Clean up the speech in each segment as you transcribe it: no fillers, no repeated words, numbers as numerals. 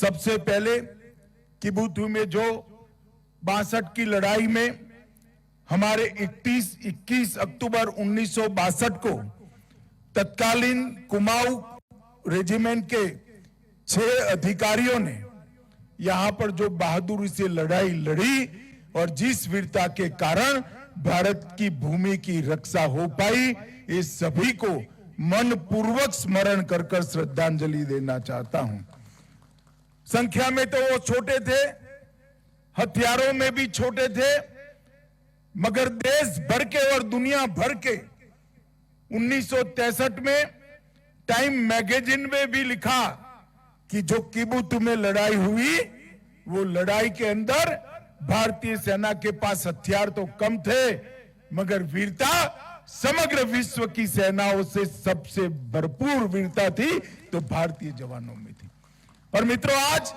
सबसे पहले किबुतु में जो 62 की लड़ाई में हमारे 21 अक्टूबर 1962 को तत्कालीन कुमाऊं रेजिमेंट के 6 अधिकारियों ने यहां पर जो बहादुरी से लड़ाई लड़ी और जिस वीरता के कारण भारत की भूमि की रक्षा हो पाई, इस सभी को मनपूर्वक स्मरण कर श्रद्धांजलि देना चाहता हूं। संख्या में तो वो छोटे थे, हथियारों में भी छोटे थे, मगर देश भर के और दुनिया भर के 1963 में टाइम मैगजीन में भी लिखा कि जो किबुतु में लड़ाई हुई, वो लड़ाई के अंदर भारतीय सेना के पास हथियार तो कम थे, मगर वीरता समग्र विश्व की सेनाओं से सबसे भरपूर वीरता थी तो भारतीय जवानों में थी। और मित्रों, आज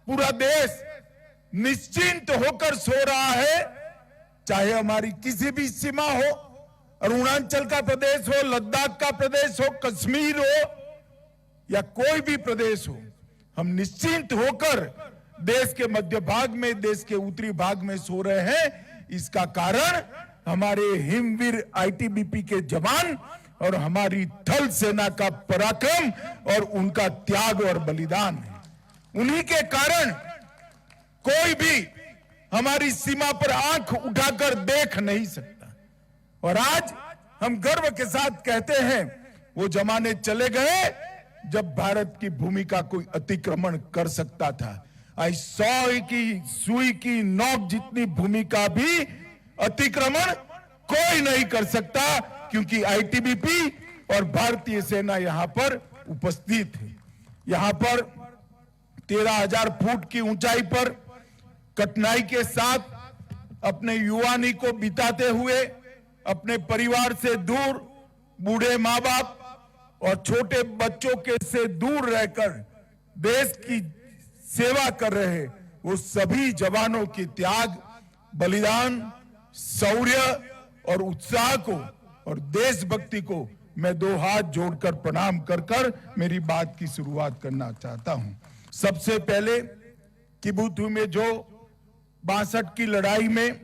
पूरा देश निश्चिंत होकर सो रहा है, चाहे हमारी किसी भी सीमा हो, अरुणाचल का प्रदेश हो, लद्दाख का प्रदेश हो, कश्मीर हो या कोई भी प्रदेश हो, हम निश्चिंत होकर देश के मध्य भाग में, देश के उत्तरी भाग में सो रहे हैं। इसका कारण हमारे हिमवीर आईटीबीपी के जवान और हमारी थल सेना का पराक्रम और उनका त्याग और बलिदान है। उन्हीं के कारण कोई भी हमारी सीमा पर आंख उठाकर देख नहीं सकता। और आज हम गर्व के साथ कहते हैं, वो जमाने चले गए जब भारत की भूमि का कोई अतिक्रमण कर सकता था। आज 100 की सुई की नोक जितनी भूमि का भी अतिक्रमण कोई नहीं कर सकता, क्योंकि आईटीबीपी और भारतीय सेना यहां पर उपस्थित है। यहां पर 13,000 फुट की ऊंचाई पर कठिनाई के साथ अपने युवानी को बिताते हुए, अपने परिवार से दूर, बूढ़े माँ बाप और छोटे बच्चों के से दूर रहकर देश की सेवा कर रहे वो सभी जवानों की त्याग, बलिदान, शौर्य और उत्साह को और देशभक्ति को मैं 2 हाथ जोड़कर प्रणाम कर मेरी बात की शुरुआत करना चाहता हूं। सबसे पहले किबुतु में जो 62 की लड़ाई में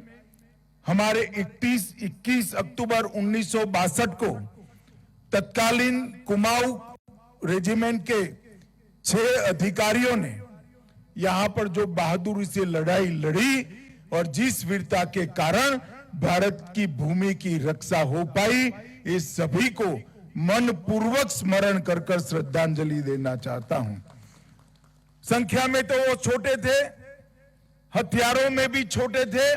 हमारे 21 अक्टूबर 1962 को तत्कालीन कुमाऊं रेजिमेंट के 6 अधिकारियों ने यहां पर जो बहादुरी से लड़ाई लड़ी और जिस वीरता के कारण भारत की भूमि की रक्षा हो पाई, इस सभी को मनपूर्वक स्मरण कर श्रद्धांजलि देना चाहता हूं। संख्या में तो वो छोटे थे, हथियारों में भी छोटे थे,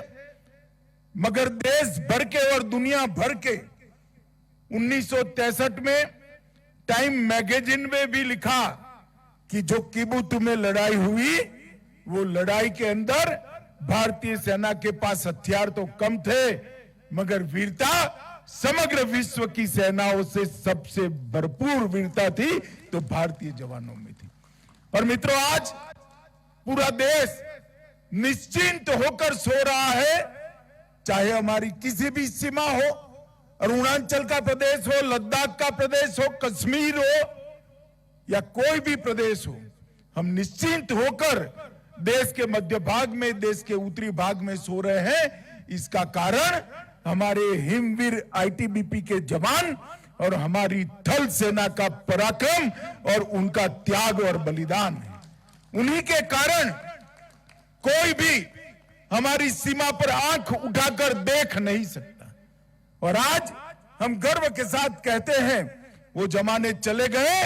मगर देश भर के और दुनिया भर के 1963 में टाइम मैगजीन में भी लिखा कि जो किबुतु में लड़ाई हुई, वो लड़ाई के अंदर भारतीय सेना के पास हथियार तो कम थे, मगर वीरता समग्र विश्व की सेनाओं से सबसे भरपूर वीरता थी तो भारतीय जवानों में थी। और मित्रों, आज पूरा देश निश्चिंत होकर सो रहा है, चाहे हमारी किसी भी सीमा हो, अरुणाचल का प्रदेश हो, लद्दाख का प्रदेश हो, कश्मीर हो या कोई भी प्रदेश हो, हम निश्चिंत होकर देश के मध्य भाग में, देश के उत्तरी भाग में सो रहे हैं। इसका कारण हमारे हिमवीर आईटीबीपी के जवान और हमारी थल सेना का पराक्रम और उनका त्याग और बलिदान है। उन्हीं के कारण कोई भी हमारी सीमा पर आंख उठाकर देख नहीं सकता। और आज हम गर्व के साथ कहते हैं, वो जमाने चले गए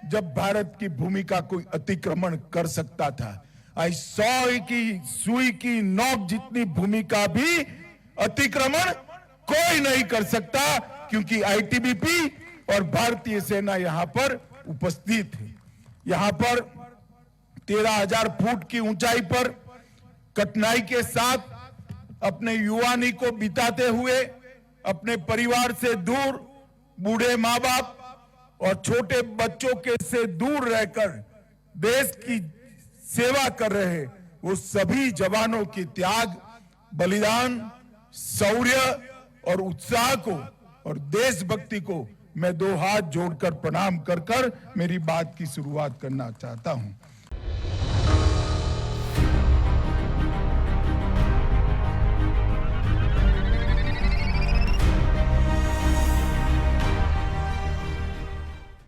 जब भारत की भूमि का कोई अतिक्रमण कर सकता था। आज 100 की सुई की नोक जितनी भूमि का भी अतिक्रमण कोई नहीं कर सकता, क्योंकि आईटीबीपी और भारतीय सेना यहां पर उपस्थित है। यहां पर 13,000 फुट की ऊंचाई पर कठिनाई के साथ अपने युवानी को बिताते हुए, अपने परिवार से दूर, बूढ़े माँ बाप और छोटे बच्चों के से दूर रहकर देश की सेवा कर रहे वो सभी जवानों की त्याग, बलिदान, शौर्य और उत्साह को और देशभक्ति को मैं 2 हाथ जोड़कर प्रणाम कर मेरी बात की शुरुआत करना चाहता हूं।